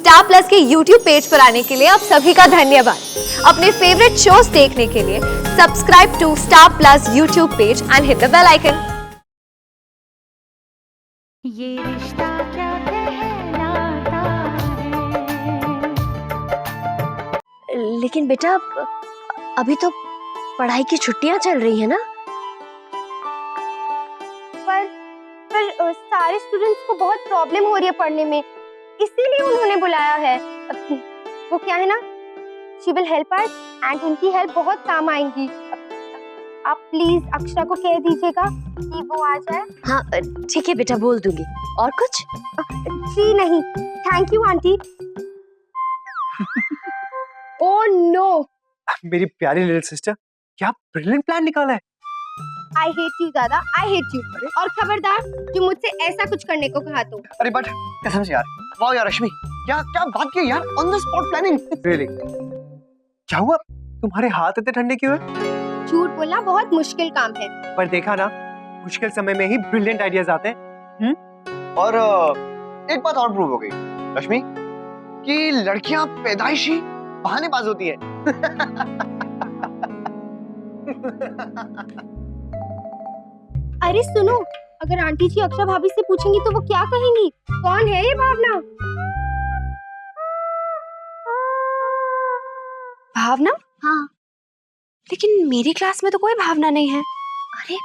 Star plus के YouTube page पर आने के लिए आप सभी का धन्यवाद। अपने फेवरेट शोज देखने के लिए subscribe to Star Plus YouTube page and hit the bell icon. ये रिश्ता क्या कहलाता है। लेकिन बेटा अभी तो पढ़ाई की छुट्टियां चल रही है ना। पर सारे स्टूडेंट्स को बहुत प्रॉब्लम हो रही है पढ़ने में, इसीलिए उन्होंने बुलाया है। वो क्या है ना, she will help us and उनकी हेल्प बहुत काम आएंगी। आप प्लीज अक्षरा को कह दीजिएगा कि वो आ जाए। हाँ ठीक है बेटा, बोल दूंगी। और कुछ? जी नहीं, thank you aunty. Oh no, मेरी प्यारी लिटिल सिस्टर, क्या ब्रिलियंट प्लान निकाला है। आई हेट यू दादा, आई हेट यू। और खबरदार जो मुझसे ऐसा कुछ करने को कहा तो। अरे बट कसम से यार, वाह यार रश्मि, क्या क्या बात की यार, on the spot planning. Really क्या हुआ, तुम्हारे हाथ इतने ठंडे क्यों हैं? झूठ बोलना बहुत मुश्किल काम है। पर देखा ना, मुश्किल समय में ही ब्रिलियंट आइडियाज आते हैं। और एक बात और प्रूव हो गई रश्मि, कि लड़कियां पैदाइशी बहानेबाज होती है। अरे सुनो, अगर आंटी जी अक्षरा भाभी से पूछेंगी तो वो क्या कहेंगी? कौन है ये भावना? भावना? हाँ लेकिन मेरी क्लास में तो कोई भावना नहीं है। अरे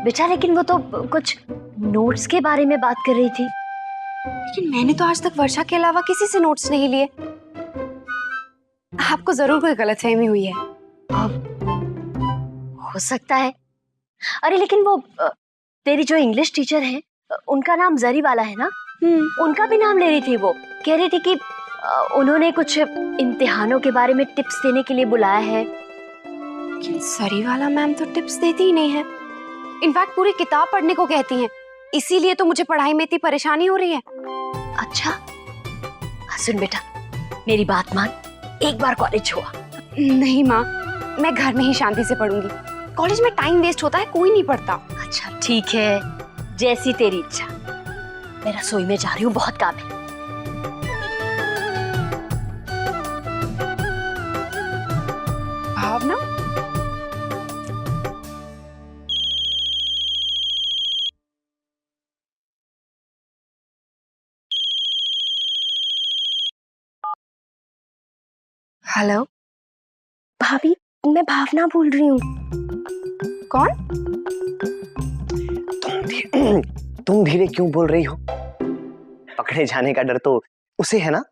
बेटा, लेकिन वो तो कुछ नोट्स के बारे में बात कर रही थी। लेकिन मैंने तो आज तक वर्षा के अलावा किसी से नोट्स नहीं लिए। आपको जरूर कोई गलतफहमी हुई है। हो सकता है। अरे लेकिन वो तेरी जो इंग्लिश टीचर है, उनका नाम जरी वाला है ना? उनका भी नाम ले रही थी। वो कह रही थी कि उन्होंने कुछ इम्तिहानों के बारे में टिप्स देने के लिए बुलाया है। लेकिन सरी वाला मैम तो टिप्स देती ही नहीं है। इनफैक्ट पूरी किताब पढ़ने को कहती हैं। इसीलिए तो मुझे पढ़ाई में इतनी परेशानी हो रही है। अच्छा सुन बेटा, मेरी बात मान, एक बार कॉलेज हुआ। नहीं माँ, मैं घर में ही शांति से पढ़ूंगी। कॉलेज में टाइम वेस्ट होता है, कोई नहीं पढ़ता। अच्छा ठीक है, जैसी तेरी इच्छा। मैं रसोई में जा रही हूँ, बहुत काम है। भावना? हेलो भाभी, मैं भावना बोल रही हूँ। कौन? तुम धीरे क्यों बोल रही हो? पकड़े जाने का डर तो उसे है ना?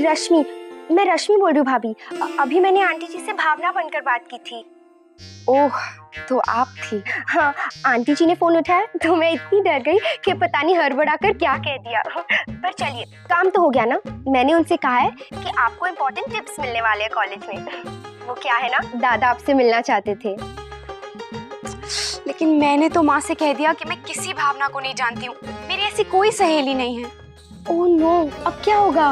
रश्मि, मैं रश्मि बोल रही हूँ भाभी। अभी मैंने आंटी जी से भावना बनकर बात की थी। ओह, तो आप थी। हाँ, आंटी जी ने फोन उठाया तो मैं इतनी डर गई कि पता नहीं हड़बड़ा कर क्या कह दिया। पर चलिए, काम तो हो गया ना। मैंने उनसे कहा है कि आपको इम्पोर्टेंट टिप्स मिलने वाले हैं कॉलेज में। वो क्या है ना, दादा आपसे मिलना चाहते थे। लेकिन मैंने तो माँ से कह दिया कि मैं किसी भावना को नहीं जानती हूँ। मेरी ऐसी कोई सहेली नहीं है। ओह नो, अब क्या होगा?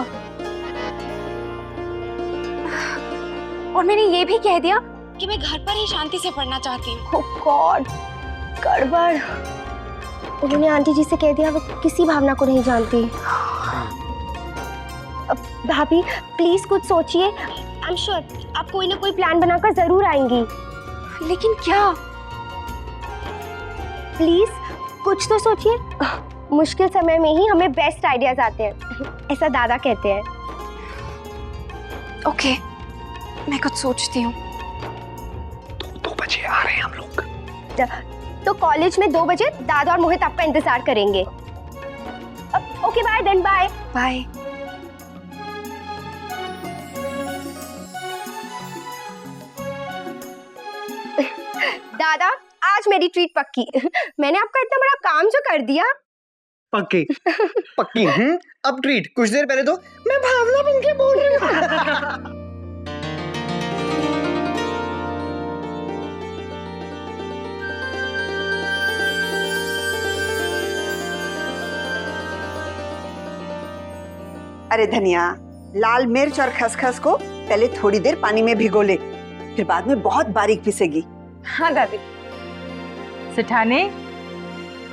और मैंने ये भी कह दिया कि मैं घर पर ही शांति से पढ़ना चाहती हूँ। ओह गॉड, गड़बड़। उन्होंने आंटी जी से कह दिया वो किसी भावना को नहीं जानती। भाभी प्लीज कुछ सोचिए। आई एम श्योर आप कोई ना कोई प्लान बनाकर जरूर आएंगी। लेकिन क्या? प्लीज कुछ तो सोचिए। मुश्किल समय में ही हमें बेस्ट आइडियाज आते हैं, ऐसा दादा कहते हैं। ओके, मैं कुछ सोचती हूँ। 2 बजे आ रहे हैं हम लोग। तो कॉलेज में 2 बजे दादा और मोहित आपका इंतजार करेंगे। Okay bye then, bye bye. दादा, आज मेरी ट्रीट पक्की। मैंने आपका इतना बड़ा काम जो कर दिया। पक्की पक्की? अब ट्रीट। कुछ देर पहले तो मैं भावना बन के बोल रही हूँ। अरे धनिया, लाल मिर्च और खसखस को पहले थोड़ी देर पानी में भिगो ले, फिर बाद में बहुत बारीक पिसेगी। हाँ दादी। सिठाने,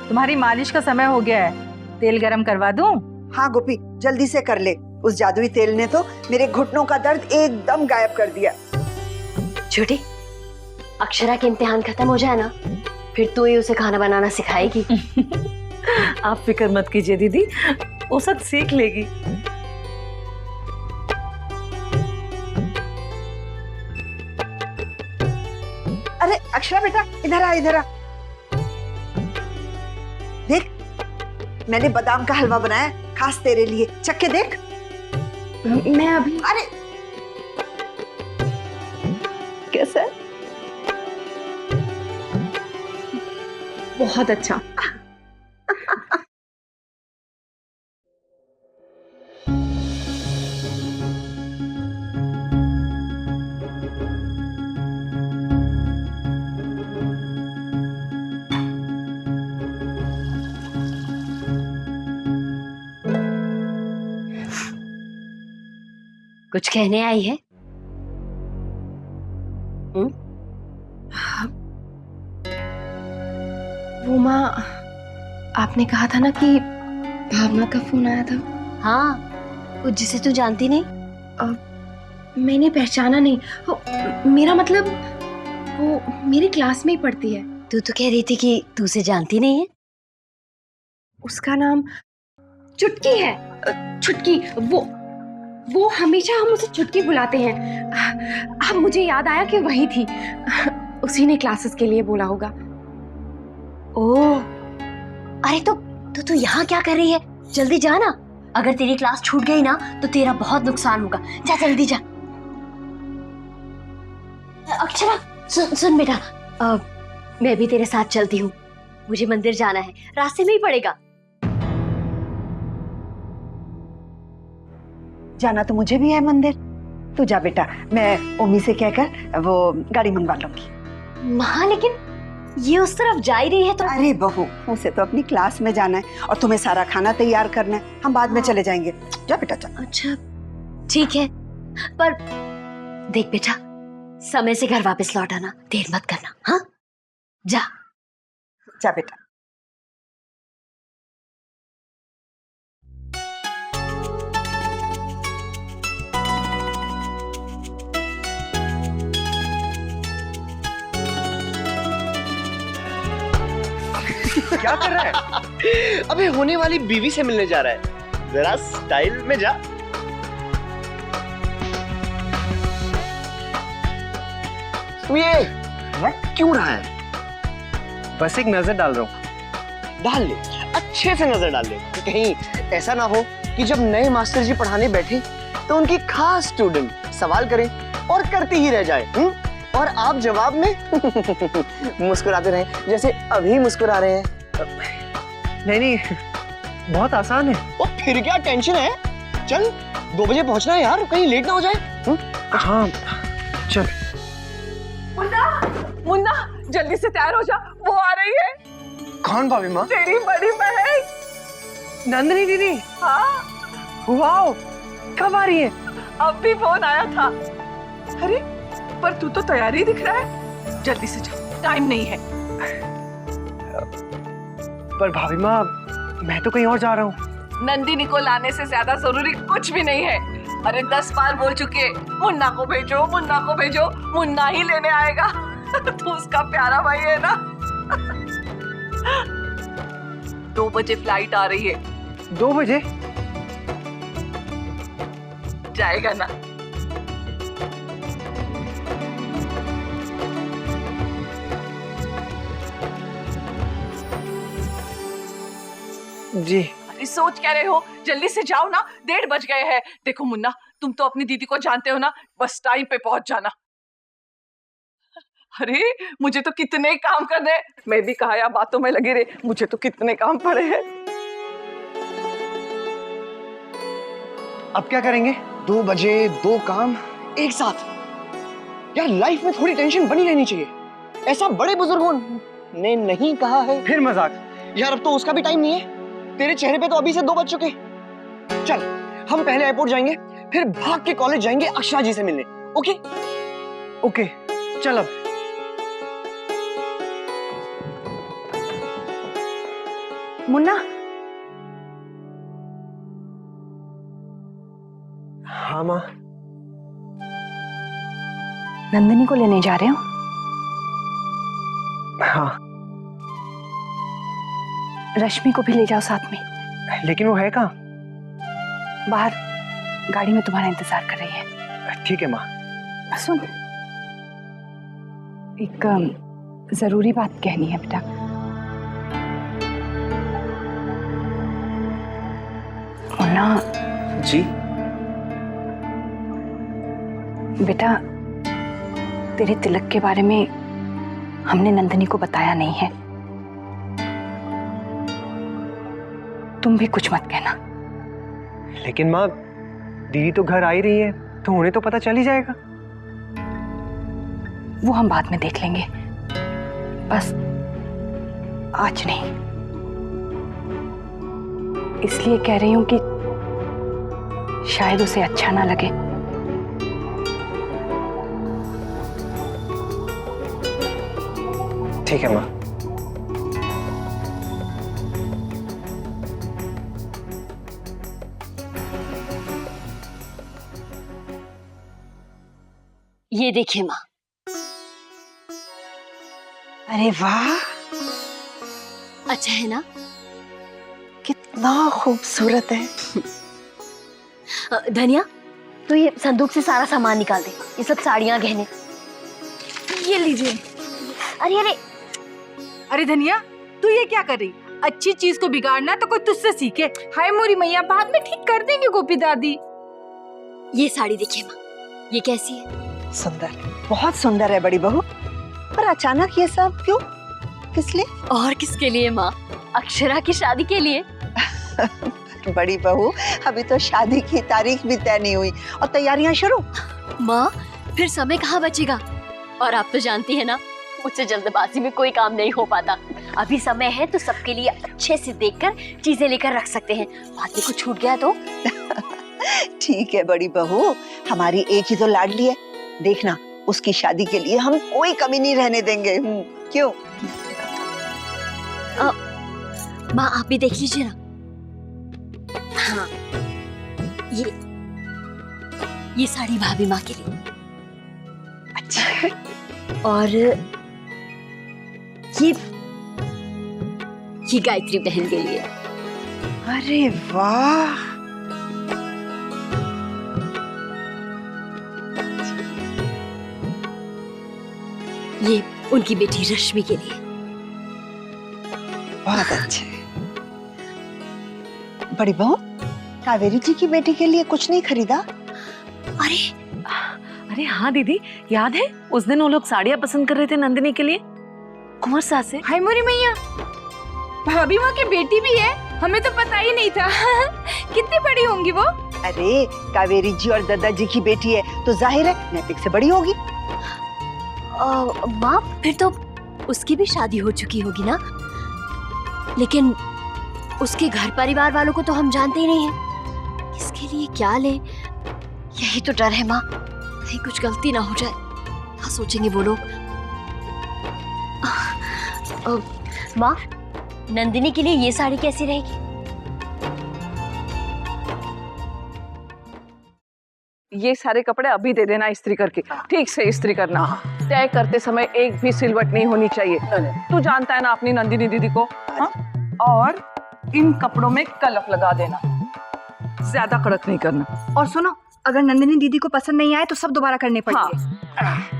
तुम्हारी मालिश का समय हो गया है, तेल गरम करवा दूं? हाँ गोपी, जल्दी से कर ले। उस जादुई तेल ने तो मेरे घुटनों का दर्द एकदम गायब कर दिया। छोटी, अक्षरा के इम्तिहान खत्म हो जाए ना, फिर तू ही उसे खाना बनाना सिखाएगी। आप फिक्र मत कीजिए दीदी, वो सब सीख लेगी। अरे अक्षरा बेटा, इधर आ इधर आ। देख, मैंने बादाम का हलवा बनाया खास तेरे लिए, चख के देख। मैं अभी अरे कैसा है? बहुत अच्छा। कुछ कहने आई है? वो माँ, आपने कहा था ना कि भावना का फोन आया था। हाँ, वो जिसे तू जानती नहीं। मैंने पहचाना नहीं। मेरा मतलब वो मेरी क्लास में ही पढ़ती है। तू तो कह रही थी कि तू उसे जानती नहीं है। उसका नाम चुटकी है। चुटकी, वो हमेशा हम उसे चुटकी बुलाते हैं। अब मुझे याद आया कि वही थी। उसी ने क्लासेस के लिए बोला होगा। ओह, अरे तो तू यहाँ क्या कर रही है? जल्दी जा ना, अगर तेरी क्लास छूट गई ना तो तेरा बहुत नुकसान होगा। जा जल्दी जा। अक्षरा, सुन बेटा, मैं भी तेरे साथ चलती हूँ। मुझे मंदिर जाना है, रास्ते में ही पड़ेगा। जाना तो मुझे भी है मंदिर। तू जा बेटा, मैं ओमी से कहकर वो गाड़ी मंगवा लूंगी। माँ, लेकिन ये उस तरफ जा ही रही है तो। अरे बहू, उसे तो अपनी क्लास में जाना है और तुम्हें सारा खाना तैयार करना है। हम बाद में चले जाएंगे। जा बेटा जा। अच्छा ठीक है, पर देख बेटा, समय से घर वापस लौट आना, देर मत करना। हाँ, जा जा बेटा। क्या कर रहा है? अबे होने वाली बीवी से मिलने जा रहा है। जरा स्टाइल में जा। तू ये रख क्यों रहा है? बस एक नजर डाल रहा हूँ। डाल ले, अच्छे से नजर डाल ले, कि कहीं ऐसा ना हो कि जब नए मास्टर जी पढ़ाने बैठे तो उनकी खास स्टूडेंट सवाल करे और करती ही रह जाए। और आप जवाब में मुस्कुराते रहे, जैसे अभी मुस्कुरा रहे हैं। नहीं, बहुत आसान है। और फिर क्या टेंशन है? चल, 2 बजे पहुंचना है यार, कहीं लेट ना हो जाए। हाँ चल। मुन्ना, जल्दी से तैयार हो जा, वो आ रही है। कौन भाभी माँ? तेरी बड़ी बहन नंदिनी दीदी। हाँ, वाओ, कब आ रही है? अब भी फोन आया था। अरे पर तू तो तैयार ही दिख रहा है। जल्दी से जा, टाइम नहीं है। पर भाभी माँ, मैं तो कहीं और जा रहा हूँ। नंदिनी को लाने से ज्यादा जरूरी कुछ भी नहीं है। अरे 10 बार बोल चुके, मुन्ना को भेजो, मुन्ना को भेजो, मुन्ना ही लेने आएगा। तू उसका प्यारा भाई है ना। 2 बजे फ्लाइट आ रही है। 2 बजे? जाएगा ना? जी। अरे सोच क्या रहे हो, जल्दी से जाओ ना, 1:30 बज गए हैं। देखो मुन्ना, तुम तो अपनी दीदी को जानते हो ना, बस टाइम पे पहुंच जाना। अरे मुझे तो कितने काम करने, मैं भी कहा या बातों में लगी रही, मुझे तो कितने काम पड़े हैं। अब क्या करेंगे? 2 बजे 2 काम एक साथ। यार लाइफ में थोड़ी टेंशन बनी रहनी चाहिए, ऐसा बड़े बुजुर्गों ने नहीं कहा है। फिर मजाक? यार अब तो उसका भी टाइम नहीं है। तेरे चेहरे पे तो अभी से 2 बज चुके। चल, हम पहले एयरपोर्ट जाएंगे, फिर भाग के कॉलेज जाएंगे अक्षरा जी से मिलने। ओके? ओके, चल अब। मुन्ना, हाँ माँ। नंदिनी को लेने जा रहे हो? हाँ, रश्मि को भी ले जाओ साथ में। लेकिन वो है कहाँ? बाहर गाड़ी में तुम्हारा इंतजार कर रही है। ठीक है माँ। सुन, एक जरूरी बात कहनी है बेटा। मुन्ना जी। बेटा, तेरे तिलक के बारे में हमने नंदिनी को बताया नहीं है। तुम भी कुछ मत कहना। लेकिन माँ, दीदी तो घर आ ही रही है, तो उन्हें तो पता चल ही जाएगा। वो हम बाद में देख लेंगे, बस आज नहीं। इसलिए कह रही हूं कि शायद उसे अच्छा ना लगे। ठीक है माँ। ये देखिए माँ। अरे वाह, अच्छा है ना? कितना खूबसूरत है। धनिया, तो ये संदूक से सारा सामान निकाल दे, ये सब साड़ियाँ गहने। ये लीजिए। अरे अरे, अरे धनिया, तू ये क्या कर रही? अच्छी चीज को बिगाड़ना तो कोई तुझसे सीखे। हाय मोरी मैया, बाद में ठीक कर देंगे गोपी दादी। ये साड़ी देखिए माँ, ये कैसी है? सुंदर, बहुत सुंदर है बड़ी बहू। पर अचानक ये सब क्यों? किस लिए? और किसके लिए माँ? अक्षरा की शादी के लिए। बड़ी बहू, अभी तो शादी की तारीख भी तय नहीं हुई और तैयारियां शुरू। माँ, फिर समय कहाँ बचेगा? और आप तो जानती है ना, मुझसे जल्दबाजी में कोई काम नहीं हो पाता। अभी समय है तो सबके लिए अच्छे से देखकर चीजें लेकर रख सकते हैं। बाद में कुछ छूट गया तो? ठीक है बड़ी बहू, हमारी एक ही तो लाडली है। देखना, उसकी शादी के लिए हम कोई कमी नहीं रहने देंगे। क्यों? माँ, आप भी देख लीजिए ना। हाँ, ये साड़ी भाभी माँ के लिए। अच्छा। और ये गायत्री बहन के लिए। अरे वाह, ये उनकी बेटी रश्मि के लिए। बहुत अच्छे। बड़ी बहू, कावेरी जी की बेटी के लिए कुछ नहीं खरीदा? अरे हाँ दीदी, याद है उस दिन वो लोग साड़ियाँ पसंद कर रहे थे नंदिनी के लिए, कुंवर सास से। हाय मोरी मैया, भाभी माँ की बेटी भी है, हमें तो पता ही नहीं था। कितनी बड़ी होंगी वो? अरे, कावेरी जी और दादाजी की बेटी है तो जाहिर है नैतिक से बड़ी होगी। माँ, फिर तो उसकी भी शादी हो चुकी होगी ना? लेकिन उसके घर परिवार वालों को तो हम जानते ही नहीं हैं। किसके लिए क्या ले, यही तो डर है माँ, कहीं कुछ गलती ना हो जाए। क्या सोचेंगे वो लोग? माँ, नंदिनी के लिए ये साड़ी कैसी रहेगी? ये सारे कपड़े अभी दे देना इस्त्री करके, ठीक से इस्त्री करना। तय करते समय एक भी सिलवट नहीं होनी चाहिए। तू जानता है ना अपनी नंदिनी दीदी को। हाँ? और इन कपड़ों में कलफ लगा देना, ज्यादा कड़क नहीं करना। और सुनो, अगर नंदिनी दीदी को पसंद नहीं आए तो सब दोबारा करने पड़ेंगे। हाँ।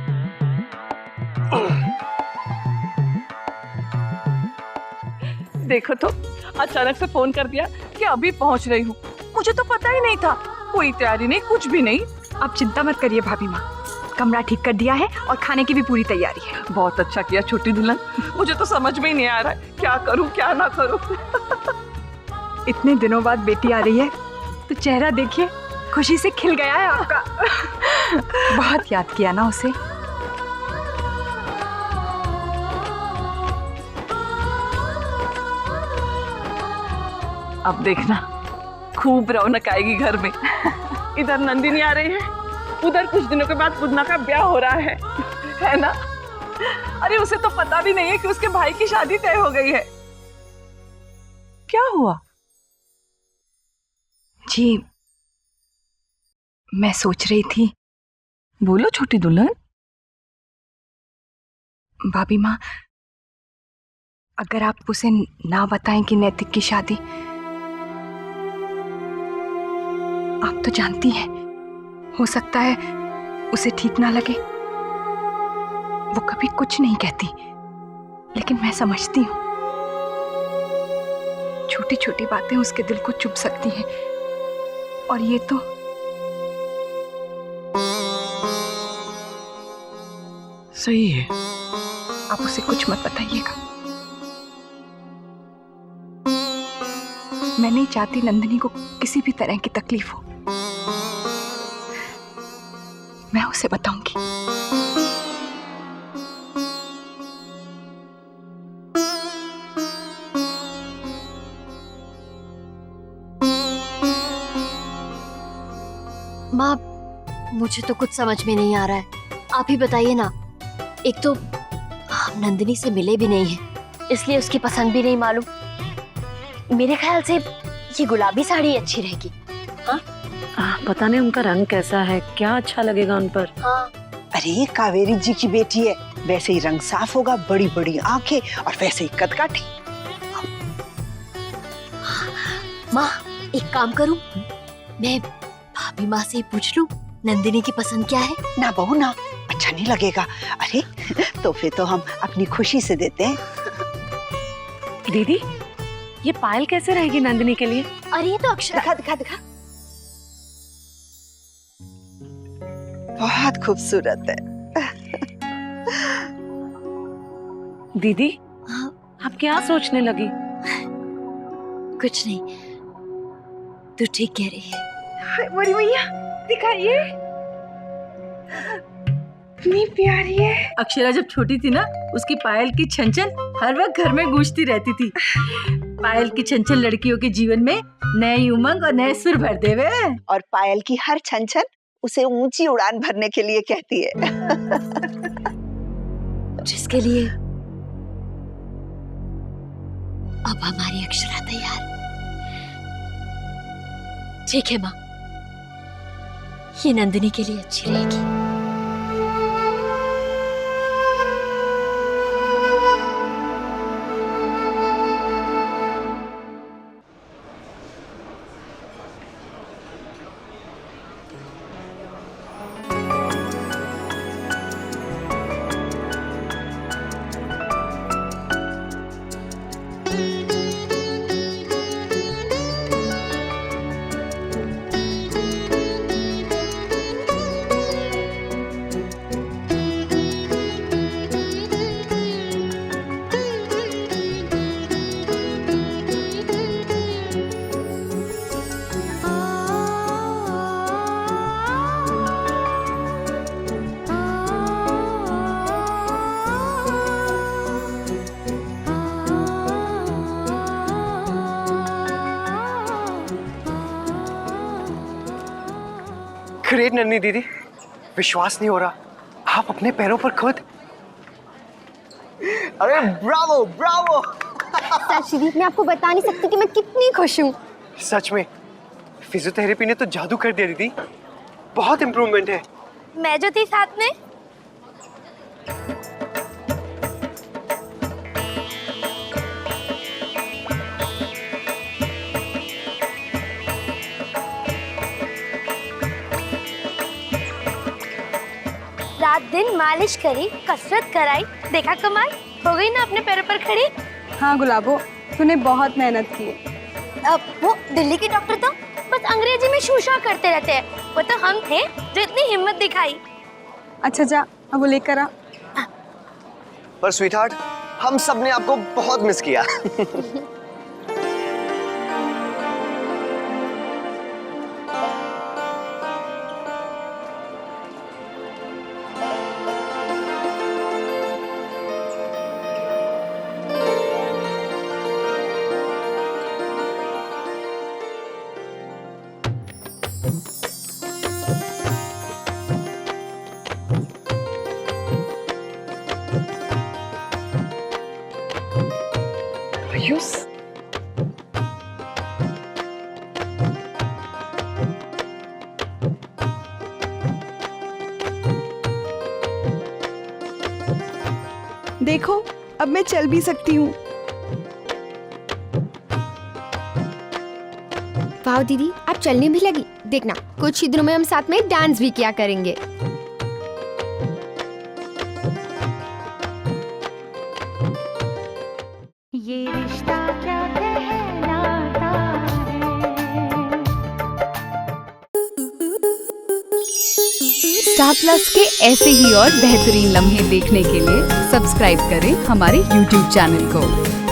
देखो तो, अचानक से फोन कर दिया कि अभी पहुंच रही हूँ। मुझे तो पता ही नहीं था, कोई तैयारी नहीं, कुछ भी नहीं। अब चिंता मत करिए भाभी माँ, कमरा ठीक कर दिया है और खाने की भी पूरी तैयारी है। बहुत अच्छा किया छोटी दुल्हन, मुझे तो समझ में ही नहीं आ रहा है क्या करूँ क्या ना करूँ। इतने दिनों बाद बेटी आ रही है तो चेहरा देखिए, खुशी से खिल गया है आपका। बहुत याद किया ना उसे। अब देखना, खूब रौनक आएगी घर में। इधर नंदिनी आ रही है, उधर कुछ दिनों के बाद पूजना का ब्याह हो रहा है ना? अरे उसे तो पता भी नहीं है कि उसके भाई की शादी तय हो गई है। क्या हुआ? जी, मैं सोच रही थी। बोलो छोटी दुल्हन। भाभी माँ, अगर आप उसे ना बताएं कि नैतिक की शादी, आप तो जानती हैं, हो सकता है उसे ठीक ना लगे। वो कभी कुछ नहीं कहती, लेकिन मैं समझती हूँ। छोटी छोटी बातें उसके दिल को चुभ सकती हैं, और ये तो सही है। आप उसे कुछ मत बताइएगा। मैं नहीं चाहती नंदिनी को किसी भी तरह की तकलीफ हो। मैं उसे बताऊंगी। माँ, मुझे तो कुछ समझ में नहीं आ रहा है, आप ही बताइए ना। एक तो हम नंदिनी से मिले भी नहीं हैं, इसलिए उसकी पसंद भी नहीं मालूम। मेरे ख्याल से ये गुलाबी साड़ी अच्छी रहेगी। हाँ, पता नहीं उनका रंग कैसा है, क्या अच्छा लगेगा उन पर। हाँ। अरे कावेरी जी की बेटी है, वैसे ही रंग साफ होगा, बड़ी बड़ी आंखें और वैसे ही कदकाठी। माँ, एक काम करूं, मैं भाभी माँ से पूछ लूं नंदिनी की पसंद क्या है। ना बहू ना, अच्छा नहीं लगेगा। अरे तोहफे तो हम अपनी खुशी से देते हैं। दीदी, ये पायल कैसे रहेगी नंदिनी के लिए? अरे ये तो अक्षरा। दिखा दिखा दिखा, बहुत खूबसूरत है। दीदी, हाँ? आप क्या सोचने लगी? कुछ नहीं, तू ठीक कह रही है। मोरी मैया, दिखाइए, इतनी प्यारी है। अक्षरा जब छोटी थी ना, उसकी पायल की छन-छन हर वक्त घर में गूंजती रहती थी। पायल की छन-छन लड़कियों के जीवन में नए उमंग और नए सुर भर देवे। और पायल की हर छन छन उसे ऊंची उड़ान भरने के लिए कहती है। जिसके लिए अब हमारी अक्षरा तैयार। ठीक है माँ, ये नंदिनी के लिए अच्छी रहेगी। ग्रेट नन्ही दीदी, विश्वास नहीं हो रहा, आप अपने पैरों पर खुद। अरे ब्रावो ब्रावो। सर श्रीदीप, मैं आपको बता नहीं सकती कि मैं कितनी खुश हूँ। सच में फिजियोथेरेपी ने तो जादू कर दिया दीदी, बहुत इम्प्रूवमेंट है। मैं जो थी साथ में, रात दिन मालिश करी, कसरत कराई, देखा कमाल हो गई ना अपने पैरों पर खड़ी। हाँ गुलाबो, तूने बहुत मेहनत की। अब वो दिल्ली के डॉक्टर तो बस अंग्रेजी में शूशा करते रहते हैं, वो तो हम थे जो इतनी हिम्मत दिखाई। अच्छा जा, अब वो लेकर आ। पर स्वीटहार्ट, हम सब ने आपको बहुत मिस किया। आयुष, देखो अब मैं चल भी सकती हूँ। वाह दीदी, आप चलने भी लगी। देखना कुछ ही दिनों में हम साथ में डांस भी किया करेंगे। ये रिश्ता क्या कहलाता स्टार प्लस के ऐसे ही और बेहतरीन लम्हे देखने के लिए सब्सक्राइब करें हमारे YouTube चैनल को।